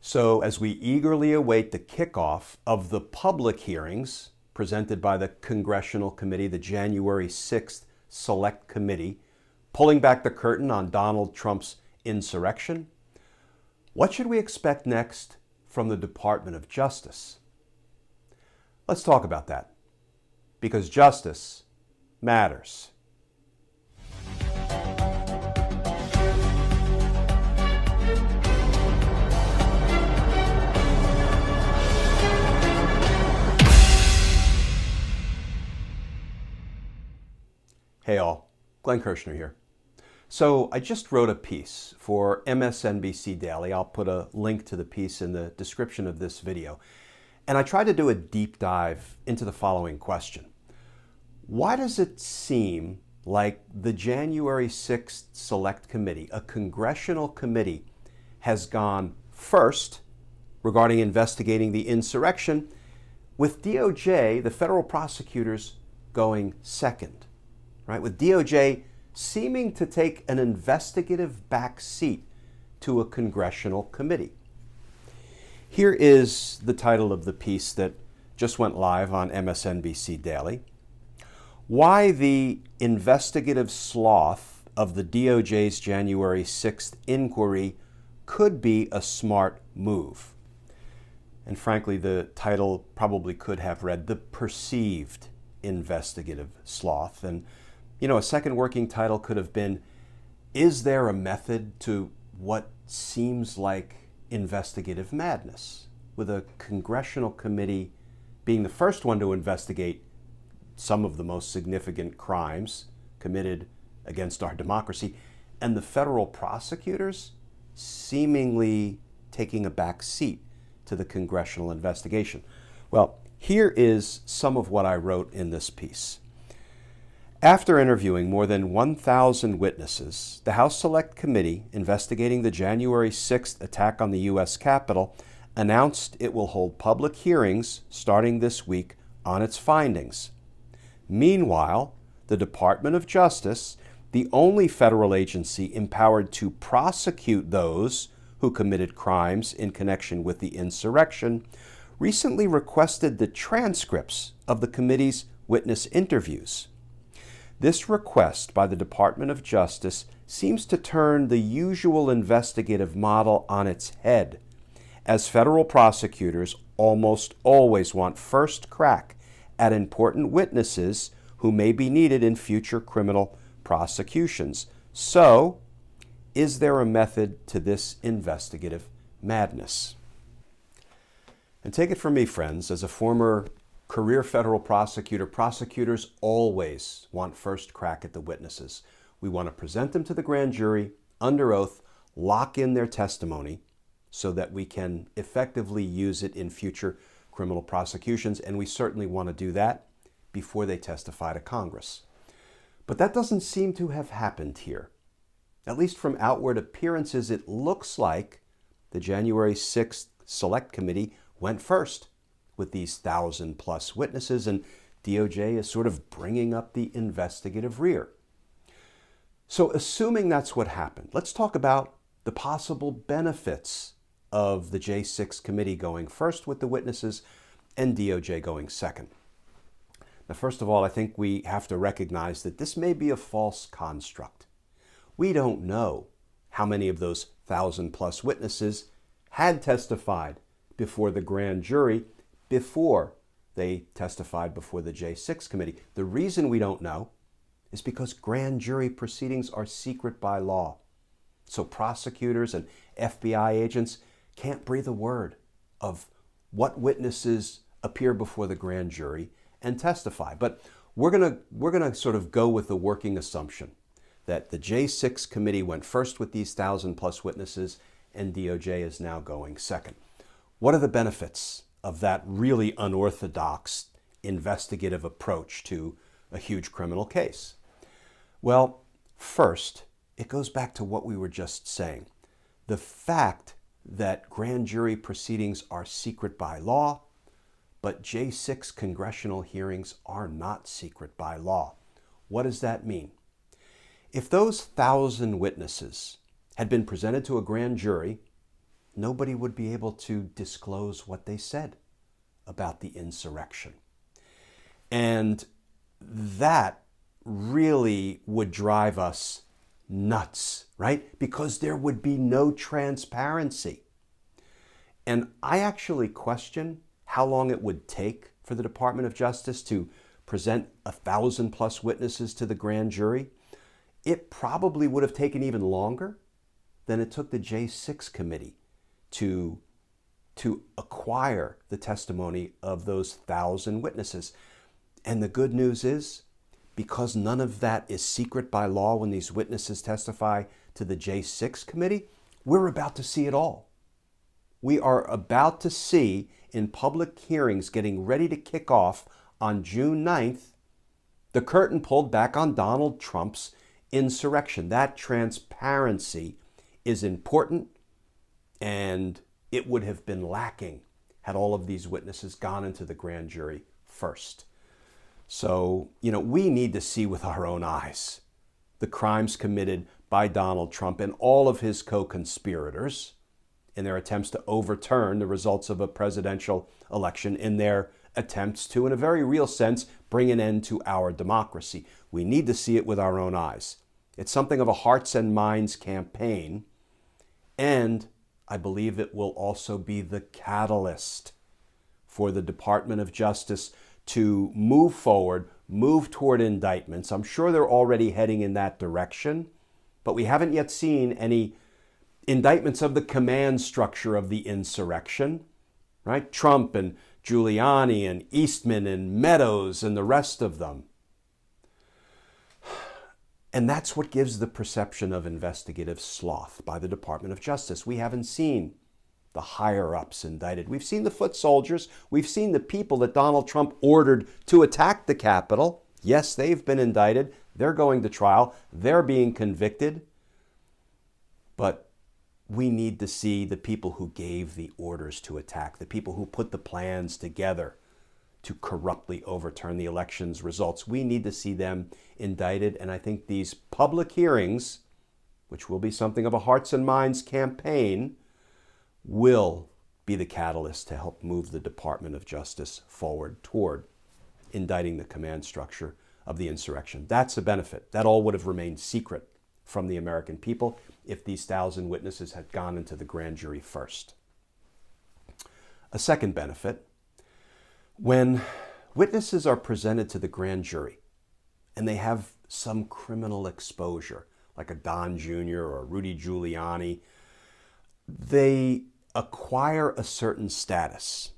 So as we eagerly await the kickoff of the public hearings presented by the Congressional Committee, the January 6th Select Committee, pulling back the curtain on Donald Trump's insurrection, what should we expect next from the Department of Justice? Let's talk about that, because justice matters. Hey all, Glenn Kirshner here. So I just wrote a piece for MSNBC Daily. I'll put a link to the piece in the description of this video. And I tried to do a deep dive into the following question. Why does it seem like the January 6th Select Committee, a congressional committee, has gone first regarding investigating the insurrection, with DOJ, the federal prosecutors, going second? Right, with DOJ seeming to take an investigative back seat to a congressional committee. Here is the title of the piece that just went live on MSNBC Daily. Why the investigative sloth of the DOJ's January 6th inquiry could be a smart move. And frankly, the title probably could have read The Perceived Investigative Sloth. And a second working title could have been, Is there a method to what seems like investigative madness? With a congressional committee being the first one to investigate some of the most significant crimes committed against our democracy, and the federal prosecutors seemingly taking a back seat to the congressional investigation. Well, here is some of what I wrote in this piece. After interviewing more than 1,000 witnesses, the House Select Committee investigating the January 6th attack on the U.S. Capitol announced it will hold public hearings starting this week on its findings. Meanwhile, the Department of Justice, the only federal agency empowered to prosecute those who committed crimes in connection with the insurrection, recently requested the transcripts of the committee's witness interviews. This request by the Department of Justice seems to turn the usual investigative model on its head, as federal prosecutors almost always want first crack at important witnesses who may be needed in future criminal prosecutions. So, is there a method to this investigative madness? And take it from me, friends, as a former career federal prosecutor, prosecutors always want first crack at the witnesses. We want to present them to the grand jury under oath, lock in their testimony so that we can effectively use it in future criminal prosecutions, and we certainly want to do that before they testify to Congress. But that doesn't seem to have happened here. At least from outward appearances, it looks like the January 6th Select Committee went first with these 1,000+ witnesses, and DOJ is sort of bringing up the investigative rear. So assuming that's what happened, let's talk about the possible benefits of the J6 committee going first with the witnesses and DOJ going second. Now, first of all, I think we have to recognize that this may be a false construct. We don't know how many of those 1,000+ witnesses had testified before the grand jury before they testified before the J6 committee. The reason we don't know is because grand jury proceedings are secret by law. So prosecutors and FBI agents can't breathe a word of what witnesses appear before the grand jury and testify. But we're gonna sort of go with the working assumption that the J6 committee went first with these 1,000+ witnesses and DOJ is now going second. What are the benefits of that really unorthodox investigative approach to a huge criminal case? Well, first, it goes back to what we were just saying. The fact that grand jury proceedings are secret by law, but J6 congressional hearings are not secret by law. What does that mean? If those 1,000 witnesses had been presented to a grand jury nobody would be able to disclose what they said about the insurrection. And that really would drive us nuts, right? Because there would be no transparency. And I actually question how long it would take for the Department of Justice to present 1,000+ witnesses to the grand jury. It probably would have taken even longer than it took the J6 committee to acquire the testimony of those 1,000 witnesses. And the good news is, because none of that is secret by law when these witnesses testify to the J6 committee, we're about to see it all. We are about to see in public hearings getting ready to kick off on June 9th, the curtain pulled back on Donald Trump's insurrection. That transparency is important, and it would have been lacking had all of these witnesses gone into the grand jury first. So, we need to see with our own eyes the crimes committed by Donald Trump and all of his co-conspirators in their attempts to overturn the results of a presidential election, in their attempts to, in a very real sense, bring an end to our democracy. We need to see it with our own eyes. It's something of a hearts and minds campaign, and I believe it will also be the catalyst for the Department of Justice to move forward, move toward indictments. I'm sure they're already heading in that direction, but we haven't yet seen any indictments of the command structure of the insurrection, right? Trump and Giuliani and Eastman and Meadows and the rest of them. And that's what gives the perception of investigative sloth by the Department of Justice. We haven't seen the higher-ups indicted. We've seen the foot soldiers. We've seen the people that Donald Trump ordered to attack the Capitol. Yes, they've been indicted. They're going to trial. They're being convicted. But we need to see the people who gave the orders to attack, the people who put the plans together to corruptly overturn the election's results. We need to see them indicted. And I think these public hearings, which will be something of a hearts and minds campaign, will be the catalyst to help move the Department of Justice forward toward indicting the command structure of the insurrection. That's a benefit. That all would have remained secret from the American people if these 1,000 witnesses had gone into the grand jury first. A second benefit, when witnesses are presented to the grand jury and they have some criminal exposure, like a Don Jr. or Rudy Giuliani, they acquire a certain status.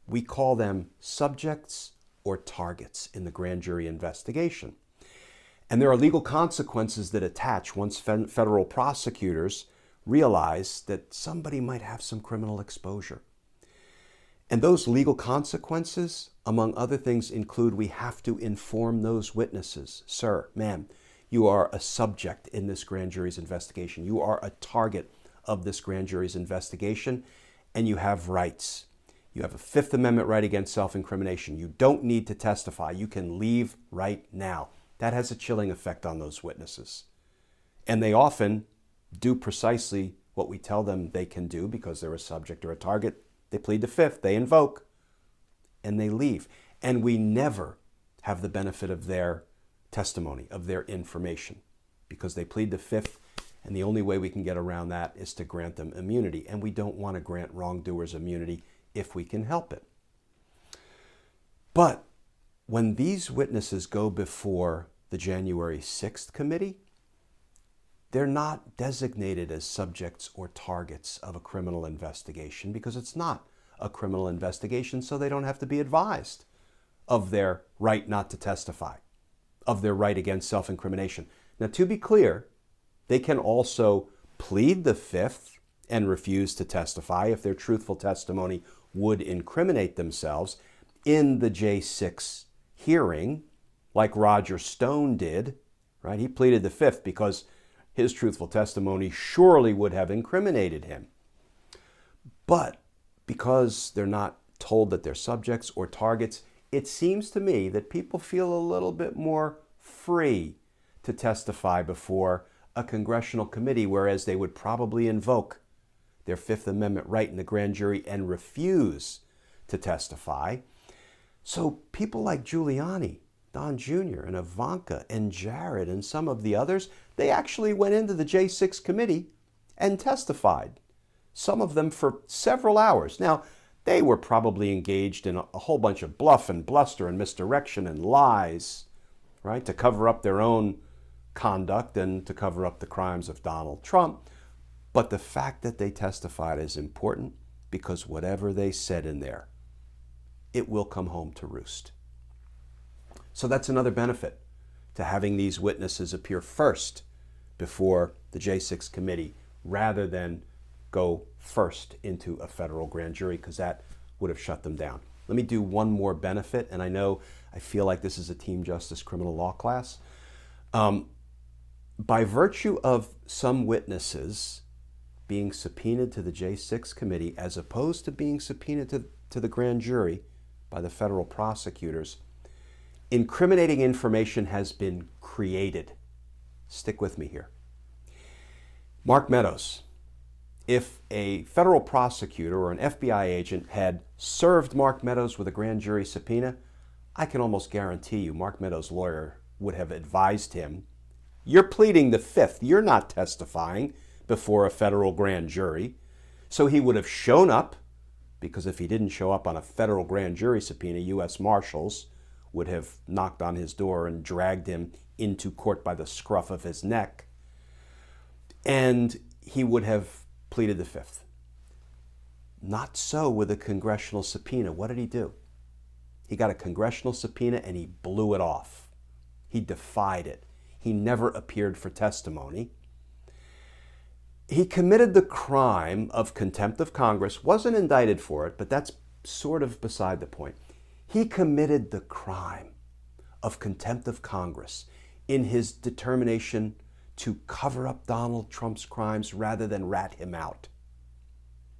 We call them subjects or targets in the grand jury investigation. And there are legal consequences that attach once federal prosecutors realize that somebody might have some criminal exposure. And those legal consequences, among other things, include we have to inform those witnesses, sir, ma'am, you are a subject in this grand jury's investigation. You are a target of this grand jury's investigation, and you have rights. You have a Fifth Amendment right against self-incrimination. You don't need to testify. You can leave right now. That has a chilling effect on those witnesses. And they often do precisely what we tell them they can do because they're a subject or a target. They plead the Fifth, they invoke, and they leave. And we never have the benefit of their testimony, of their information, because they plead the Fifth, and the only way we can get around that is to grant them immunity. And we don't want to grant wrongdoers immunity if we can help it. But when these witnesses go before the January 6th committee, they're not designated as subjects or targets of a criminal investigation because it's not a criminal investigation, so they don't have to be advised of their right not to testify, of their right against self-incrimination. Now, to be clear, they can also plead the Fifth and refuse to testify if their truthful testimony would incriminate themselves in the J6 hearing, like Roger Stone did, right? He pleaded the Fifth because his truthful testimony surely would have incriminated him. But because they're not told that they're subjects or targets, it seems to me that people feel a little bit more free to testify before a congressional committee, whereas they would probably invoke their Fifth Amendment right in the grand jury and refuse to testify. So people like Giuliani, Don Jr., and Ivanka, and Jared, and some of the others, they actually went into the J6 committee and testified, some of them for several hours. Now, they were probably engaged in a whole bunch of bluff and bluster and misdirection and lies, right, to cover up their own conduct and to cover up the crimes of Donald Trump. But the fact that they testified is important because whatever they said in there, it will come home to roost. So that's another benefit to having these witnesses appear first before the J6 committee rather than go first into a federal grand jury, because that would have shut them down. Let me do one more benefit, and I feel like this is a team justice criminal law class. By virtue of some witnesses being subpoenaed to the J6 committee as opposed to being subpoenaed to the grand jury by the federal prosecutors, incriminating information has been created. Stick with me here. Mark Meadows. If a federal prosecutor or an FBI agent had served Mark Meadows with a grand jury subpoena, I can almost guarantee you Mark Meadows' lawyer would have advised him, you're pleading the Fifth, you're not testifying before a federal grand jury. So he would have shown up, because if he didn't show up on a federal grand jury subpoena, U.S. Marshals would have knocked on his door and dragged him into court by the scruff of his neck, and he would have pleaded the Fifth. Not so with a congressional subpoena. What did he do? He got a congressional subpoena and he blew it off. He defied it. He never appeared for testimony. He committed the crime of contempt of Congress, wasn't indicted for it, but that's sort of beside the point. He committed the crime of contempt of Congress in his determination to cover up Donald Trump's crimes rather than rat him out.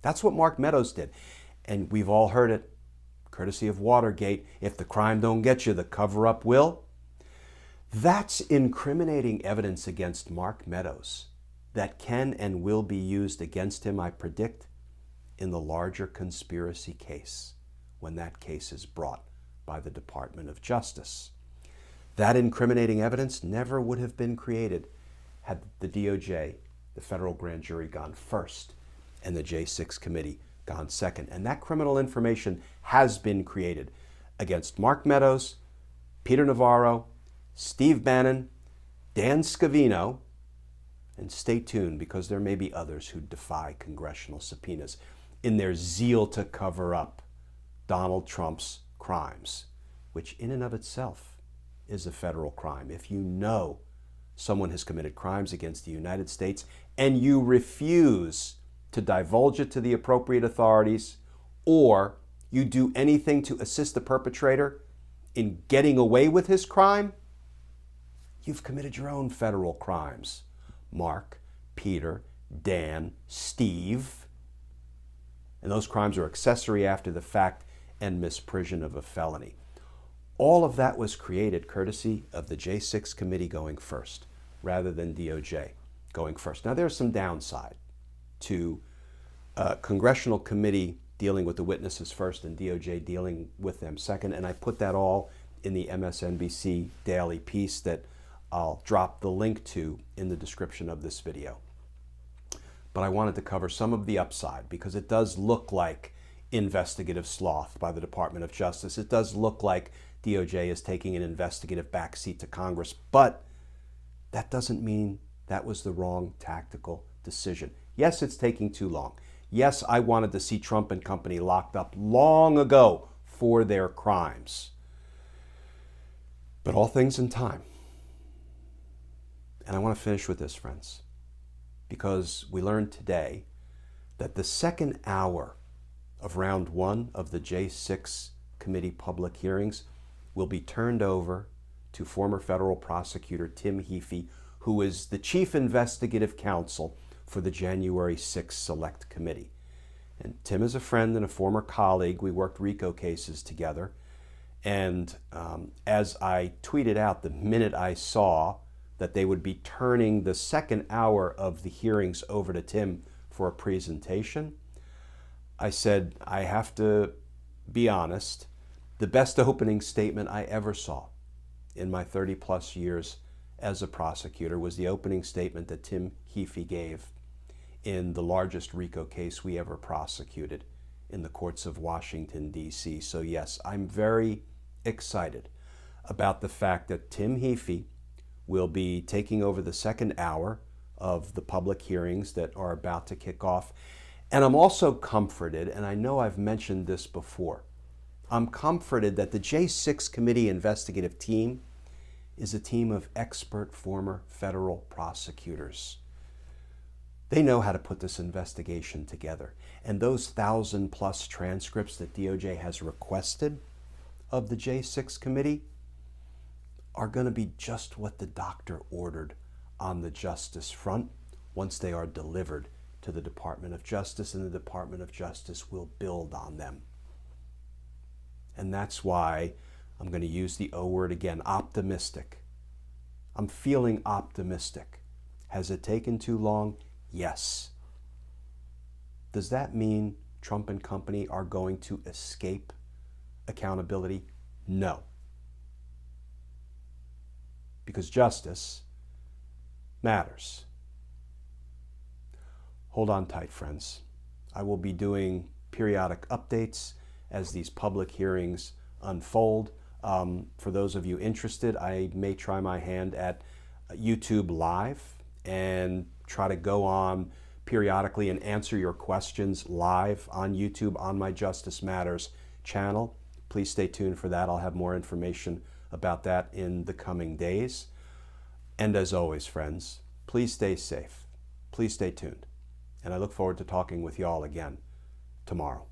That's what Mark Meadows did. And we've all heard it, courtesy of Watergate, if the crime don't get you, the cover-up will. That's incriminating evidence against Mark Meadows that can and will be used against him, I predict, in the larger conspiracy case, when that case is brought by the Department of Justice. That incriminating evidence never would have been created had the DOJ, the federal grand jury, gone first and the J6 committee gone second. And that criminal information has been created against Mark Meadows, Peter Navarro, Steve Bannon, Dan Scavino, and stay tuned because there may be others who defy congressional subpoenas in their zeal to cover up Donald Trump's crimes, which in and of itself is a federal crime. If you know someone has committed crimes against the United States and you refuse to divulge it to the appropriate authorities, or you do anything to assist the perpetrator in getting away with his crime, you've committed your own federal crimes. Mark, Peter, Dan, Steve. And those crimes are accessory after the fact and misprision of a felony. All of that was created courtesy of the J6 committee going first, rather than DOJ going first. Now, there's some downside to a congressional committee dealing with the witnesses first and DOJ dealing with them second, and I put that all in the MSNBC Daily piece that I'll drop the link to in the description of this video. But I wanted to cover some of the upside because it does look like investigative sloth by the Department of Justice. It does look like DOJ is taking an investigative backseat to Congress, but that doesn't mean that was the wrong tactical decision. Yes, it's taking too long. Yes, I wanted to see Trump and company locked up long ago for their crimes. But all things in time. And I want to finish with this, friends, because we learned today that the second hour of round one of the J6 committee public hearings will be turned over to former federal prosecutor Tim Heaphy, who is the chief investigative counsel for the January 6th Select Committee. And Tim is a friend and a former colleague. We worked RICO cases together. And as I tweeted out the minute I saw that they would be turning the second hour of the hearings over to Tim for a presentation, I said, I have to be honest, the best opening statement I ever saw in my 30 plus years as a prosecutor was the opening statement that Tim Heaphy gave in the largest RICO case we ever prosecuted in the courts of Washington, D.C. So yes, I'm very excited about the fact that Tim Heaphy will be taking over the second hour of the public hearings that are about to kick off. And I'm also comforted, and I know I've mentioned this before, I'm comforted that the J6 Committee investigative team is a team of expert former federal prosecutors. They know how to put this investigation together. And those 1,000+ transcripts that DOJ has requested of the J6 Committee are going to be just what the doctor ordered on the justice front once they are delivered to the Department of Justice, and the Department of Justice will build on them. And that's why I'm going to use the O word again, optimistic. I'm feeling optimistic. Has it taken too long? Yes. Does that mean Trump and company are going to escape accountability? No. Because justice matters. Hold on tight, friends. I will be doing periodic updates as these public hearings unfold. For those of you interested, I may try my hand at YouTube Live and try to go on periodically and answer your questions live on YouTube on my Justice Matters channel. Please stay tuned for that. I'll have more information about that in the coming days. And as always, friends, please stay safe. Please stay tuned. And I look forward to talking with you all again tomorrow.